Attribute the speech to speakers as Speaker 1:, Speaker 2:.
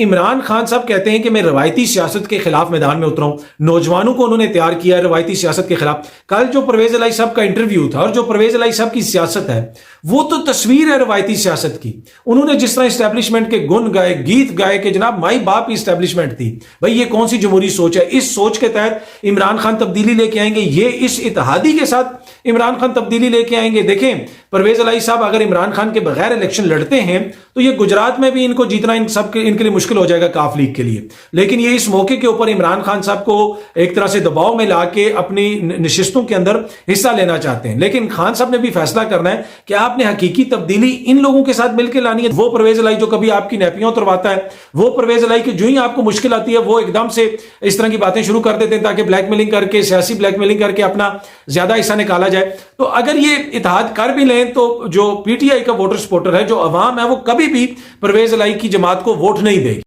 Speaker 1: عمران خان صاحب کہتے ہیں کہ میں روایتی سیاست کے خلاف میدان میں اترا ہوں، نوجوانوں کو انہوں نے تیار کیا ہے روایتی سیاست کے خلاف۔ کل جو پرویز الہی صاحب کا انٹرویو تھا اور جو پرویز الہی صاحب کی سیاست ہے وہ تو تصویر ہے روایتی سیاست کی۔ انہوں نے جس طرح اسٹیبلشمنٹ کے گن گائے، گیت گائے کہ جناب مائی باپ کی اسٹیبلشمنٹ تھی، بھائی یہ کون سی جمہوری سوچ ہے؟ اس سوچ کے تحت عمران خان تبدیلی لے کے آئیں گے، یہ اس اتحادی کے ساتھ عمران خان تبدیلی لے کے آئیں گے۔ دیکھیں پرویز الہی صاحب اگر عمران خان کے بغیر الیکشن لڑتے ہیں تو یہ گجرات میں بھی ان کو جیتنا ان کے لیے مشکل ہو جائے گا کاف لیگ کے لیے، لیکن یہ اس موقع کے اوپر عمران خان صاحب کو ایک طرح سے دباؤ میں لا کے اپنی نشستوں کے اندر حصہ لینا چاہتے ہیں۔ لیکن خان صاحب نے بھی فیصلہ کرنا ہے کہ آپ نے حقیقی تبدیلی ان لوگوں کے ساتھ مل کے لانی ہے۔ وہ پرویز الہی جو کبھی آپ کی نیپیاں اترواتا ہے، وہ پرویز الہی کی جو ہی آپ کو مشکل آتی ہے وہ ایک دم سے اس طرح کی باتیں شروع کر دیتے ہیں تاکہ بلیک میلنگ کر کے، سیاسی بلیک میلنگ کر کے اپنا زیادہ حصہ نکالا جائے۔ تو اگر یہ اتحاد کر بھی لیں تو جو پی ٹی آئی کا ووٹر سپورٹر ہے، جو عوام ہے، وہ کبھی بھی پرویز الہی کی جماعت کو ووٹ نہیں دے گی۔